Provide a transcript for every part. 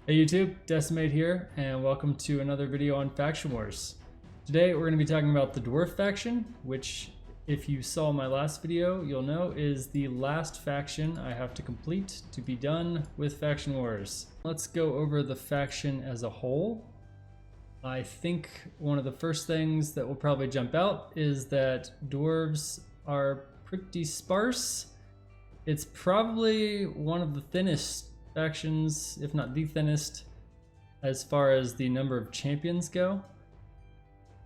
Hey YouTube, Decimate here, and welcome to another video on Faction Wars. Today we're going to be talking about the Dwarf Faction, which, if you saw my last video, you'll know is the last faction I have to complete to be done with Faction Wars. Let's go over the faction as a whole. I think one of the first things that will probably jump out is that dwarves are pretty sparse. It's probably one of the thinnest factions, if not the thinnest, as far as the number of champions go.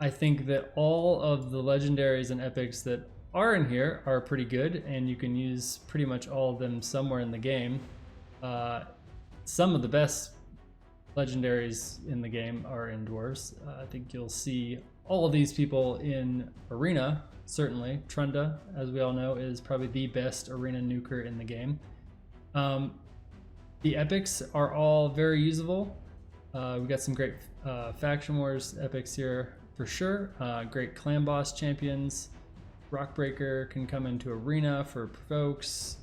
I think that all of the legendaries and epics that are in here are pretty good, and you can use pretty much all of them somewhere in the game. Some of the best legendaries in the game are in dwarves. I think you'll see all of these people in arena. Certainly Trunda, as we all know, is probably the best arena nuker in the game. The epics are all very usable. We got some great Faction Wars epics here for sure. Great clan boss champions. Rockbreaker can come into arena for provokes.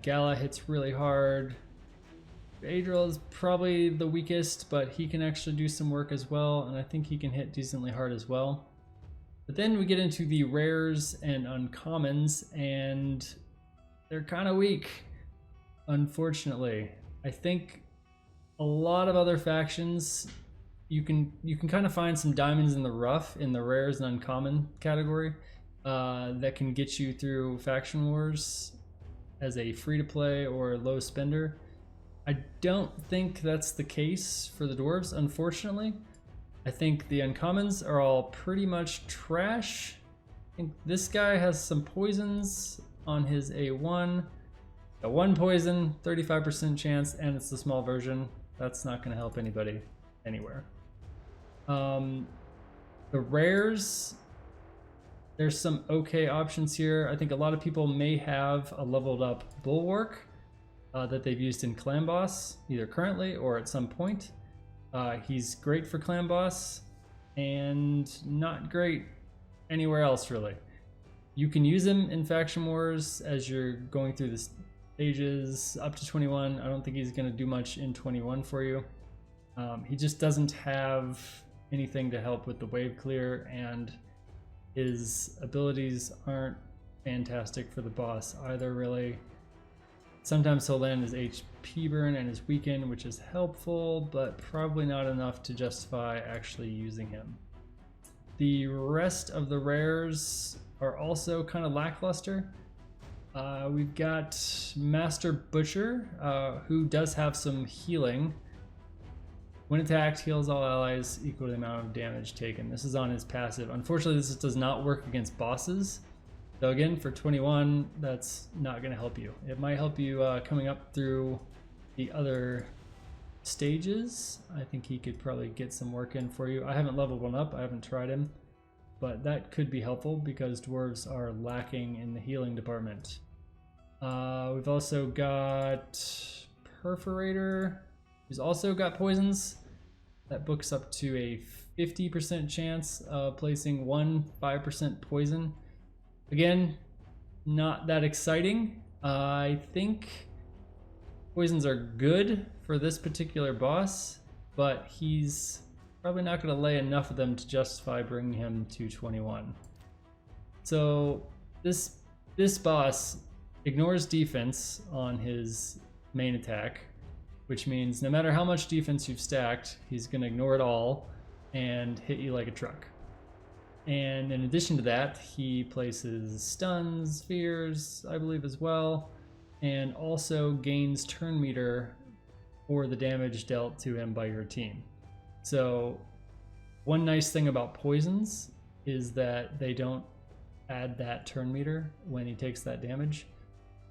Gala hits really hard. Adriel is probably the weakest, but he can actually do some work as well, and I think he can hit decently hard as well. But then we get into the rares and uncommons, and they're kind of weak. Unfortunately, I think a lot of other factions, you can kind of find some diamonds in the rough in the rares and uncommon category that can get you through Faction Wars as a free-to-play or low spender. I don't think that's the case for the dwarves, unfortunately. I think the uncommons are all pretty much trash. I think this guy has some poisons on his A1. A 1 poison, 35% chance, and it's the small version. That's not going to help anybody anywhere. The rares, there's some okay options here. I think a lot of people may have a leveled up Bulwark that they've used in Clan Boss, either currently or at some point. He's great for Clan Boss and not great anywhere else, really. You can use him in Faction Wars as you're going through this stages up to 21. I don't think he's going to do much in 21 for you. He just doesn't have anything to help with the wave clear, and his abilities aren't fantastic for the boss either, really. Sometimes he'll land his HP burn and his weaken, which is helpful, but probably not enough to justify actually using him. The rest of the rares are also kind of lackluster. We've got Master Butcher, who does have some healing. When attacked, heals all allies equal to the amount of damage taken. This is on his passive. Unfortunately, this does not work against bosses. So again, for 21, that's not going to help you. It might help you coming up through the other stages. I think he could probably get some work in for you. I haven't leveled one up. I haven't tried him. But that could be helpful because dwarves are lacking in the healing department. We've also got Perforator, who's also got poisons. That books up to a 50% chance of placing 5% poison. Again, not that exciting. I think poisons are good for this particular boss, but he's probably not going to lay enough of them to justify bringing him to 21. So this boss ignores defense on his main attack, which means no matter how much defense you've stacked, he's going to ignore it all and hit you like a truck. And in addition to that, he places stuns, fears, I believe, as well, and also gains turn meter for the damage dealt to him by your team. So one nice thing about poisons is that they don't add that turn meter when he takes that damage.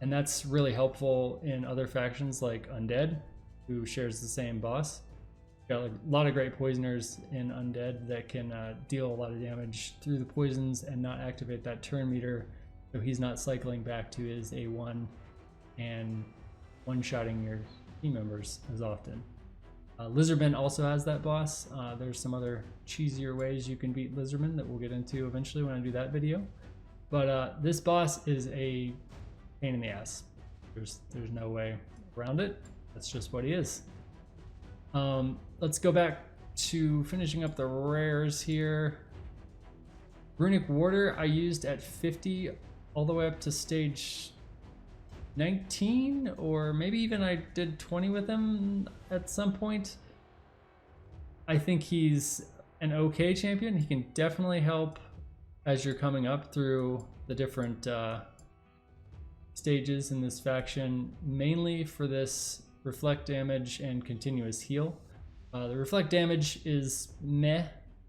And that's really helpful in other factions like Undead, who shares the same boss. Got a lot of great poisoners in Undead that can deal a lot of damage through the poisons and not activate that turn meter, so he's not cycling back to his A1 and one-shotting your team members as often. Lizardman also has that boss. There's some other cheesier ways you can beat Lizardman that we'll get into eventually when I do that video. But this boss is a pain in the ass. There's no way around it. That's just what he is. Let's go back to finishing up the rares here. Runic Warder I used at 50 all the way up to stage 19, or maybe even I did 20 with him at some point. I think he's an okay champion. He can definitely help as you're coming up through the different stages in this faction, mainly for this reflect damage and continuous heal. The reflect damage is meh.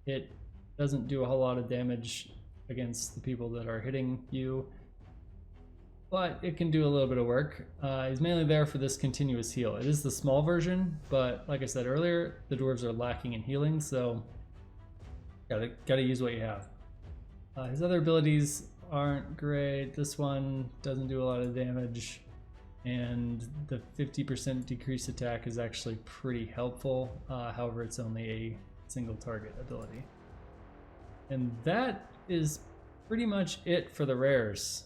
It doesn't do a whole lot of damage against the people that are hitting you, but it can do a little bit of work. He's mainly there for this continuous heal. It is the small version, but like I said earlier, the dwarves are lacking in healing, so gotta use what you have. His other abilities aren't great. This one doesn't do a lot of damage, and the 50% decreased attack is actually pretty helpful. However, it's only a single target ability. And that is pretty much it for the rares.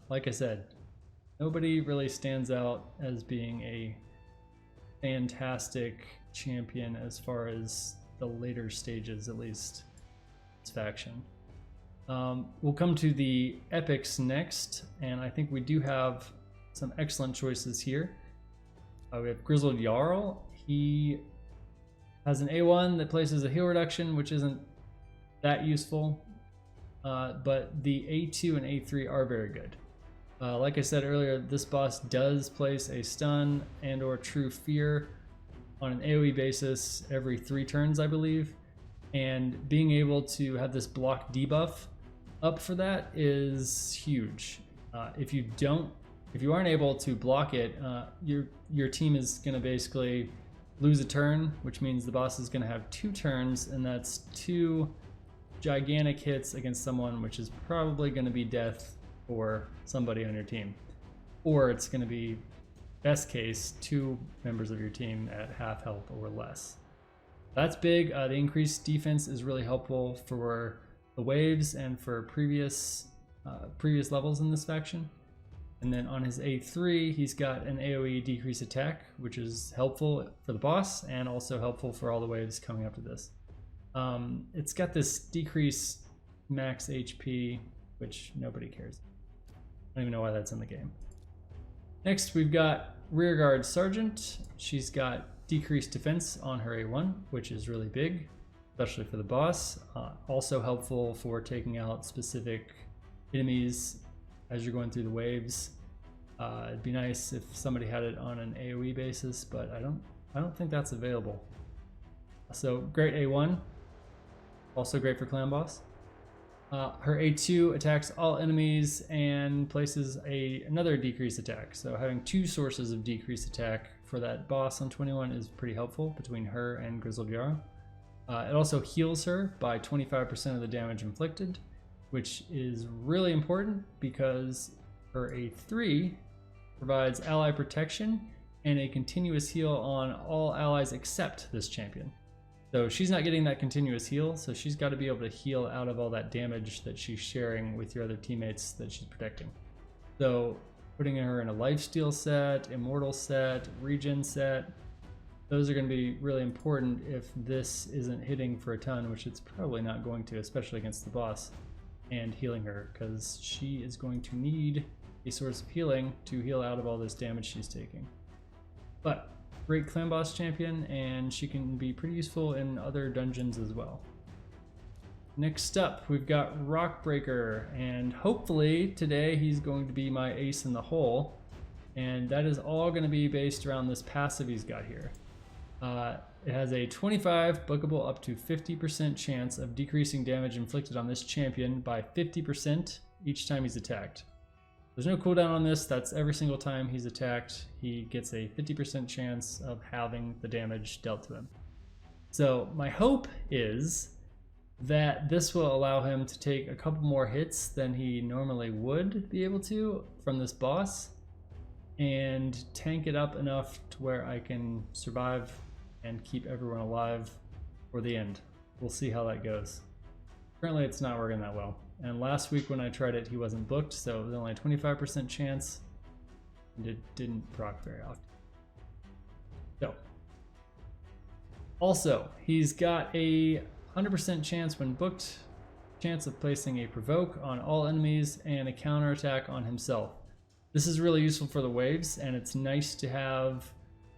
Like I said, nobody really stands out as being a fantastic champion as far as the later stages, at least, this faction. We'll come to the epics next, and I think we do have some excellent choices here. We have Grizzled Jarl. He has an A1 that places a heal reduction, which isn't that useful, but the A2 and A3 are very good. Like I said earlier, this boss does place a stun and or true fear on an AoE basis every 3 turns, I believe, and being able to have this block debuff up for that is huge. If you aren't able to block it, your team is going to basically lose a turn, which means the boss is going to have 2 turns, and that's 2 gigantic hits against someone, which is probably going to be death for somebody on your team. Or it's going to be, best case, 2 members of your team at half health or less. That's big. The increased defense is really helpful for the waves and for previous levels in this faction. And then on his A3, he's got an AoE decrease attack, which is helpful for the boss and also helpful for all the waves coming up to this. It's got this decrease max HP, which nobody cares. I don't even know why that's in the game. Next, we've got Rearguard Sergeant. She's got decreased defense on her A1, which is really big, especially for the boss. Also helpful for taking out specific enemies as you're going through the waves. It'd be nice if somebody had it on an AoE basis, but I don't think that's available. So great A1, also great for clan boss. Her A2 attacks all enemies and places another decrease attack. So having 2 sources of decrease attack for that boss on 21 is pretty helpful between her and Grizzled Jarl. It also heals her by 25% of the damage inflicted, which is really important because her A3 provides ally protection and a continuous heal on all allies except this champion. So she's not getting that continuous heal, so she's got to be able to heal out of all that damage that she's sharing with your other teammates that she's protecting. So putting her in a lifesteal set, immortal set, regen set, those are going to be really important if this isn't hitting for a ton, which it's probably not going to, especially against the boss, and healing her, because she is going to need a source of healing to heal out of all this damage she's taking. But great clan boss champion, and she can be pretty useful in other dungeons as well. Next up, we've got Rockbreaker, and hopefully today he's going to be my ace in the hole, and that is all going to be based around this passive he's got here. It has a 25 bookable up to 50% chance of decreasing damage inflicted on this champion by 50% each time he's attacked. There's no cooldown on this. That's every single time he's attacked, he gets a 50% chance of having the damage dealt to him. So my hope is that this will allow him to take a couple more hits than he normally would be able to from this boss and tank it up enough to where I can survive and keep everyone alive for the end. We'll see how that goes. Currently it's not working that well. And last week when I tried it, he wasn't booked, so it was only a 25% chance, and it didn't proc very often. So, Also, he's got a 100% chance when booked, chance of placing a provoke on all enemies and a counterattack on himself. This is really useful for the waves, and it's nice to have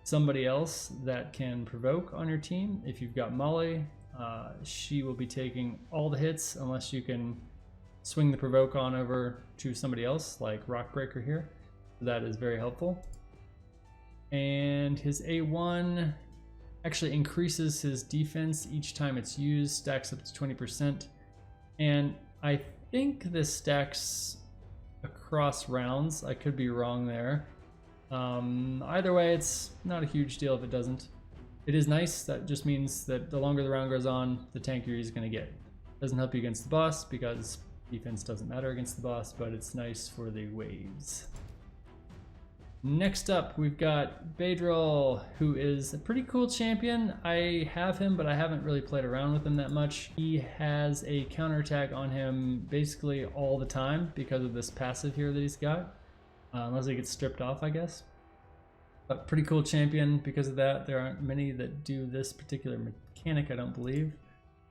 somebody else that can provoke on your team. If you've got Molly, she will be taking all the hits unless you can swing the provoke on over to somebody else, like Rockbreaker here. That is very helpful. And his A1 actually increases his defense each time it's used, stacks up to 20%. And I think this stacks across rounds. I could be wrong there. Either way, it's not a huge deal if it doesn't. It is nice. That just means that the longer the round goes on, the tankier he's going to get. Doesn't help you against the boss because defense doesn't matter against the boss, but it's nice for the waves. Next up, we've got Bedrol, who is a pretty cool champion. I have him, but I haven't really played around with him that much. He has a counterattack on him basically all the time because of this passive here that he's got. Unless he gets stripped off, I guess. But pretty cool champion because of that. There aren't many that do this particular mechanic, I don't believe.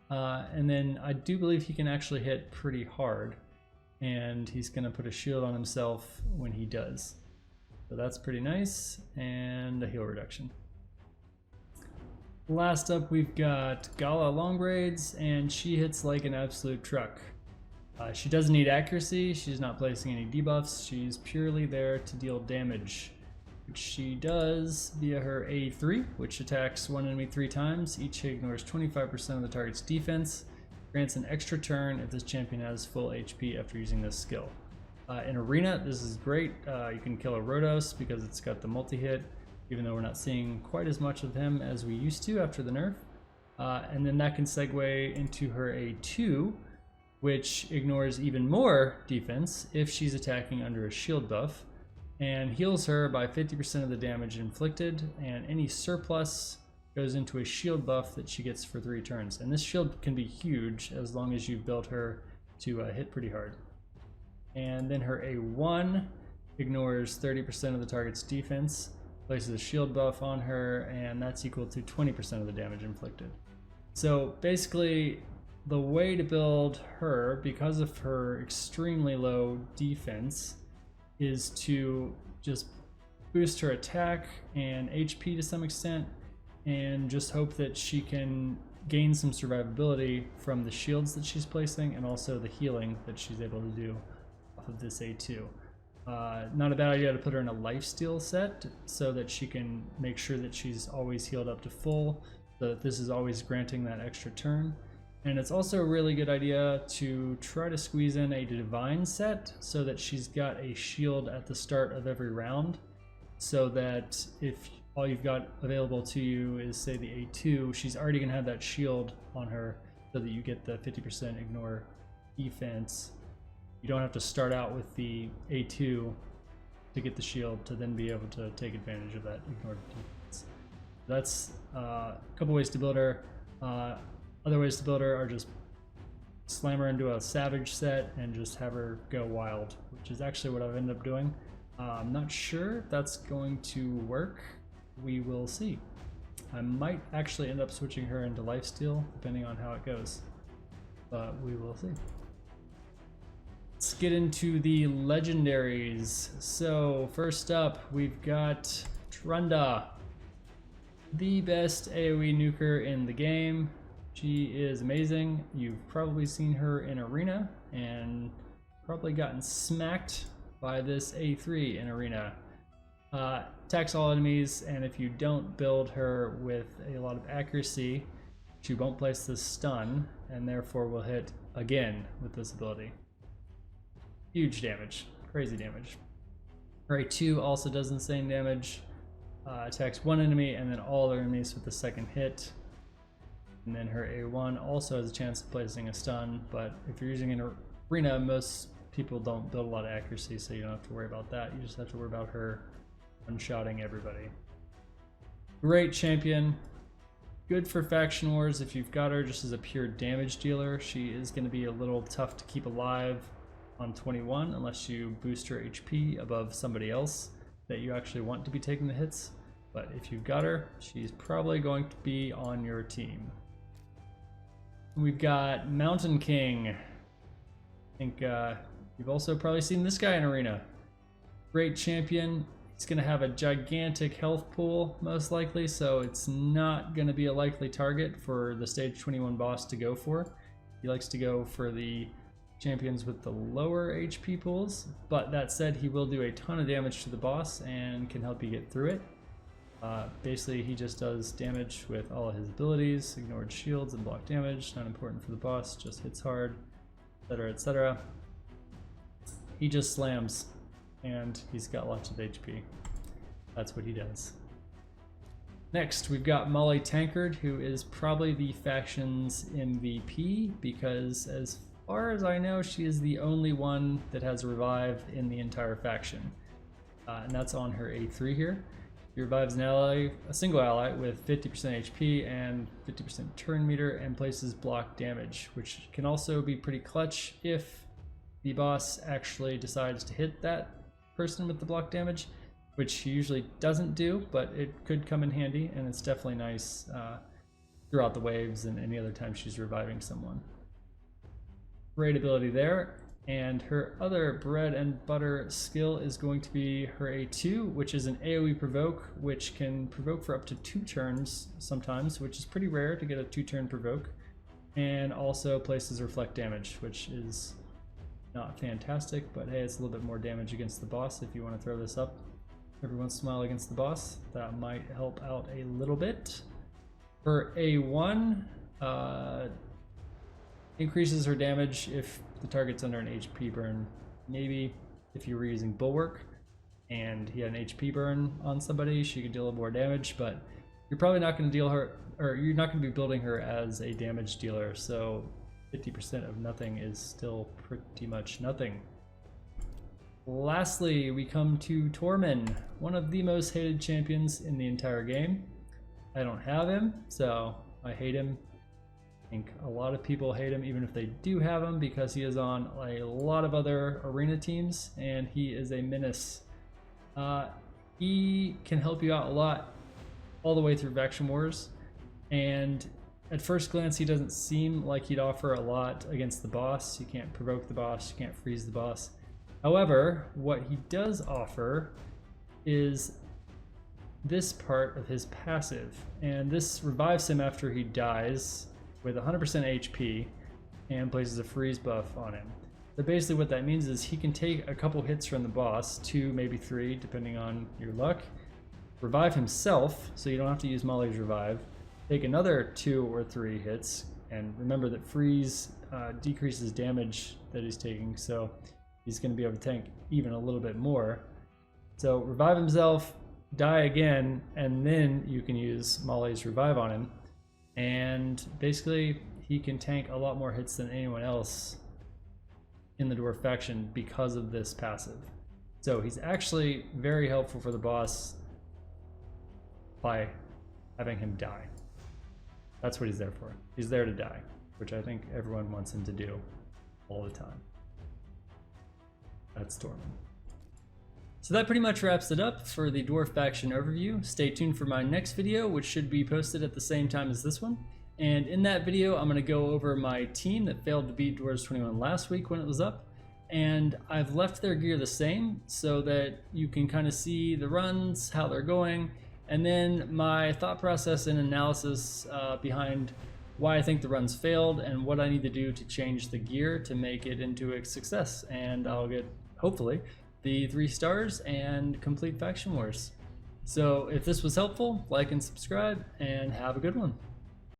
And then I do believe he can actually hit pretty hard. And he's going to put a shield on himself when he does. So that's pretty nice, and a heal reduction. Last up, we've got Gala Longbraids, and she hits like an absolute truck. She doesn't need accuracy, she's not placing any debuffs, she's purely there to deal damage, which she does via her A3, which attacks one enemy 3 times. Each hit ignores 25% of the target's defense, grants an extra turn if this champion has full HP after using this skill. In Arena, this is great. You can kill a Rhodos because it's got the multi-hit, even though we're not seeing quite as much of him as we used to after the nerf. And then that can segue into her A2, which ignores even more defense if she's attacking under a shield buff, and heals her by 50% of the damage inflicted, and any surplus goes into a shield buff that she gets for 3 turns. And this shield can be huge as long as you've built her to hit pretty hard. And then her A1 ignores 30% of the target's defense, places a shield buff on her, and that's equal to 20% of the damage inflicted. So basically, the way to build her, because of her extremely low defense, is to just boost her attack and HP to some extent, and just hope that she can gain some survivability from the shields that she's placing and also the healing that she's able to do of this A2. Not a bad idea to put her in a lifesteal set so that she can make sure that she's always healed up to full, so that this is always granting that extra turn. And it's also a really good idea to try to squeeze in a divine set so that she's got a shield at the start of every round, so that if all you've got available to you is, say, the A2, she's already going to have that shield on her so that you get the 50% ignore defense. You don't have to start out with the A2 to get the shield to then be able to take advantage of that ignored defense. That's a couple ways to build her. Other ways to build her are just slam her into a savage set and just have her go wild, which is actually what I've ended up doing. I'm not sure if that's going to work. We will see. I might actually end up switching her into lifesteal depending on how it goes, but we will see. Let's get into the legendaries. So first up, we've got Trunda, the best AoE nuker in the game. She is amazing. You've probably seen her in Arena and probably gotten smacked by this A3 in Arena. Attacks all enemies, and if you don't build her with a lot of accuracy, she won't place the stun, and therefore will hit again with this ability. Huge damage, crazy damage. Her A2 also does insane damage. Attacks one enemy and then all their enemies with the second hit. And then her A1 also has a chance of placing a stun, but if you're using an Arena, most people don't build a lot of accuracy, so you don't have to worry about that. You just have to worry about her one-shotting everybody. Great champion. Good for faction wars if you've got her just as a pure damage dealer. She is going to be a little tough to keep alive on 21 unless you boost her HP above somebody else that you actually want to be taking the hits. but if you've got her, she's probably going to be on your team. We've got Mountain King. I think you've also probably seen this guy in Arena. Great champion. He's going to have a gigantic health pool, most likely, so it's not going to be a likely target for the stage 21 boss to go for. He likes to go for the champions with the lower HP pools, but that said, he will do a ton of damage to the boss and can help you get through it. Basically, he just does damage with all of his abilities, ignored shields and block damage, not important for the boss, just hits hard, etc, etc. He just slams, and he's got lots of HP. That's what he does. Next, we've got Molly Tankard, who is probably the faction's MVP, because as far as I know, she is the only one that has revive in the entire faction. And that's on her A3 here. He revives an ally, a single ally, with 50% HP and 50% turn meter, and places block damage, which can also be pretty clutch if the boss actually decides to hit that person with the block damage, which he usually doesn't do, but it could come in handy, and it's definitely nice throughout the waves and any other time she's reviving someone. Great ability there. And her other bread and butter skill is going to be her A2, which is an AoE provoke, which can provoke for up to 2 turns sometimes, which is pretty rare to get a 2-turn provoke, and also places reflect damage, which is not fantastic, but hey, it's a little bit more damage against the boss. If you want to throw this up every once in a while against the boss, that might help out a little bit. Her A1 increases her damage if the target's under an HP burn. Maybe if you were using Bulwark and he had an HP burn on somebody, she could deal a little more damage, but you're probably not going to deal her, or you're not going to be building her as a damage dealer, so 50% of nothing is still pretty much nothing. Lastly, we come to Tormin, one of the most hated champions in the entire game. I don't have him, so I hate him. I think a lot of people hate him even if they do have him, because he is on a lot of other arena teams and he is a menace. He can help you out a lot all the way through Faction Wars, and at first glance he doesn't seem like he'd offer a lot against the boss. You can't provoke the boss, you can't freeze the boss. However, what he does offer is this part of his passive, and this revives him after he dies with 100% HP and places a freeze buff on him. So basically what that means is he can take a couple hits from the boss, 2, maybe 3, depending on your luck, revive himself, so you don't have to use Molly's revive, take another 2 or 3 hits, and remember that freeze decreases damage that he's taking, so he's going to be able to tank even a little bit more. So revive himself, die again, and then you can use Molly's revive on him. And basically, he can tank a lot more hits than anyone else in the Dwarf faction because of this passive. So he's actually very helpful for the boss by having him die. That's what he's there for. He's there to die, which I think everyone wants him to do all the time. That's Tormin. So that pretty much wraps it up for the Dwarf Faction overview. Stay tuned for my next video, which should be posted at the same time as this one. And in that video, I'm going to go over my team that failed to beat Dwarves 21 last week when it was up. And I've left their gear the same so that you can kind of see the runs, how they're going, and then my thought process and analysis behind why I think the runs failed and what I need to do to change the gear to make it into a success. And I'll get, hopefully, the 3 stars and complete Faction Wars. So if this was helpful, like and subscribe, and have a good one.